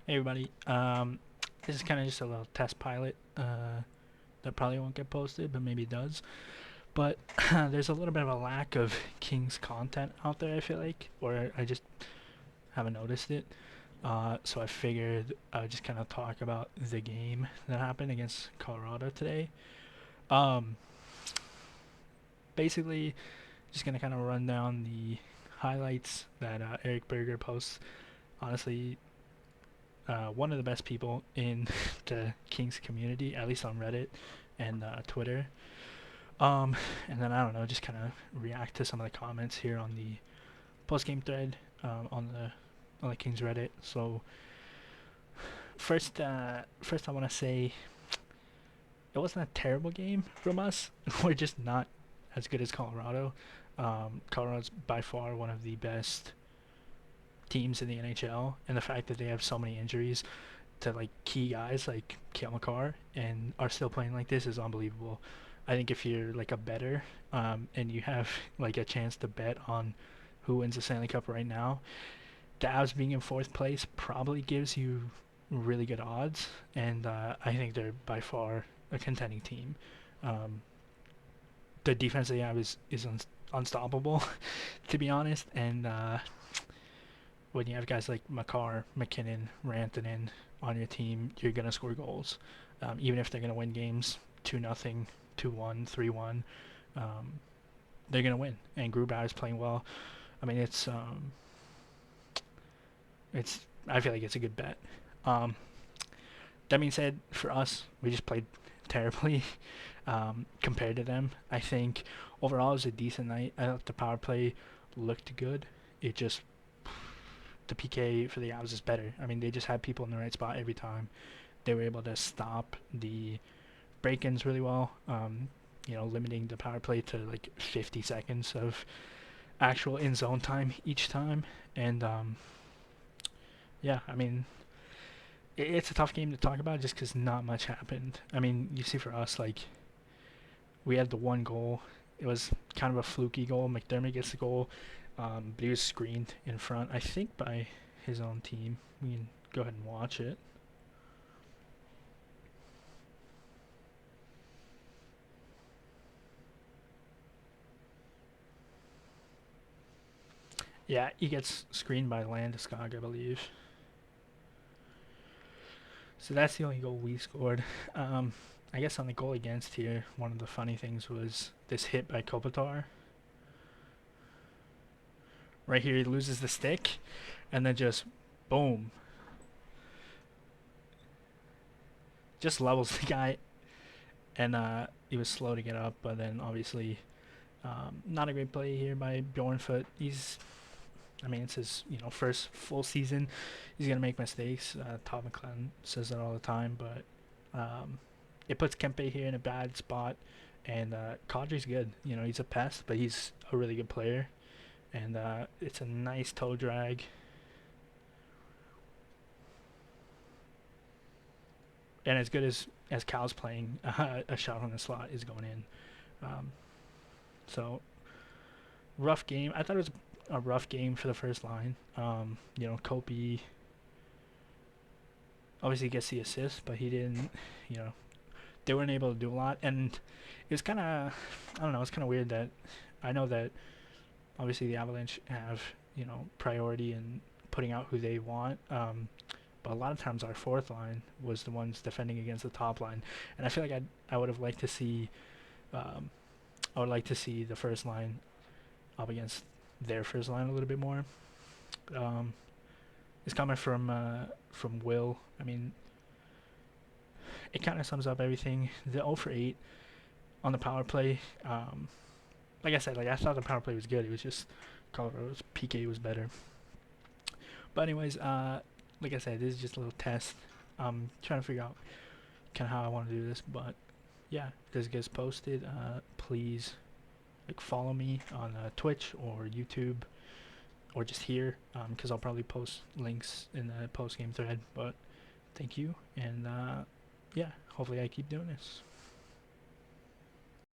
Hey everybody, this is kind of just a little test pilot that probably won't get posted, but maybe it does. But there's a little bit of a lack of King's content out there, I feel like, or I just haven't noticed it. So I figured I would just kind of talk about the game that happened against Colorado today. Um, Basically, just gonna kind of run down the highlights that Eric Berger posts. Honestly, one of the best people in the Kings community, at least on Reddit and Twitter. Um, and then I don't know, just kind of react to some of the comments here on the post game thread on the Kings Reddit. So first I want to say it wasn't a terrible game from us. We're just not as good as Colorado. Colorado's by far one of the best teams in the NHL, and the fact that they have so many injuries to like key guys like Kale McCarr and are still playing like this is unbelievable. I think if you're like a better and you have like a chance to bet on who wins the Stanley Cup right now, the Avs being in fourth place probably gives you really good odds, and I think they're by far a contending team. Um, the defense they have is unstoppable, to be honest, and when you have guys like Makar, McKinnon, Rantanen on your team, you're gonna score goals, even if they're gonna win games 2-0, 2-1, 3-1. Um, they're gonna win, and Grubauer is playing well. I mean, it's I feel like it's a good bet. Um, that being said, for us, we just played terribly compared to them. I think overall it was a decent night. I thought the power play looked good. It just the PK for the Avs is better. I mean, they just had people in the right spot every time. They were able to stop the break-ins really well. Limiting the power play to like 50 seconds of actual in-zone time each time. And yeah, I mean, it's a tough game to talk about just because not much happened. I mean, you see for us, like we had the one goal. It was kind of a fluky goal. McDermott gets the goal, but he was screened in front, I think, by his own team. We can go ahead and watch it. Yeah, he gets screened by Landeskog, I believe. So that's the only goal we scored. I guess on the goal against here, one of the funny things was this hit by Kopitar. Right here, he loses the stick, and then just boom, just levels the guy. And he was slow to get up, but then obviously not a great play here by Bjornfoot. I mean, it's his first full season. He's gonna make mistakes. Todd McClellan says that all the time, but it puts Kempe here in a bad spot. And Kadri's good. He's a pest, but he's a really good player. And it's a nice toe drag. And as good as Cal's playing, a shot from the slot is going in. So rough game. I thought it was a rough game for the first line. Kopi obviously gets the assist, but he didn't. They weren't able to do a lot, and it was kind of, I don't know, it's kind of weird that I know that obviously the Avalanche have priority in putting out who they want. But a lot of times our fourth line was the ones defending against the top line, and I feel like I would have liked to see, um, I would like to see the first line up against their first line a little bit more. Um, it's coming from Will. I mean, it kind of sums up everything. The 0 for 8 on the power play. Like I said, like I thought the power play was good. It was just Colorado's PK was better. But anyways, like I said, this is just a little test. I'm trying to figure out kind of how I want to do this, but yeah, if this gets posted, please like follow me on Twitch or YouTube or just here, because I'll probably post links in the post game thread. But thank you, and yeah, hopefully I keep doing this.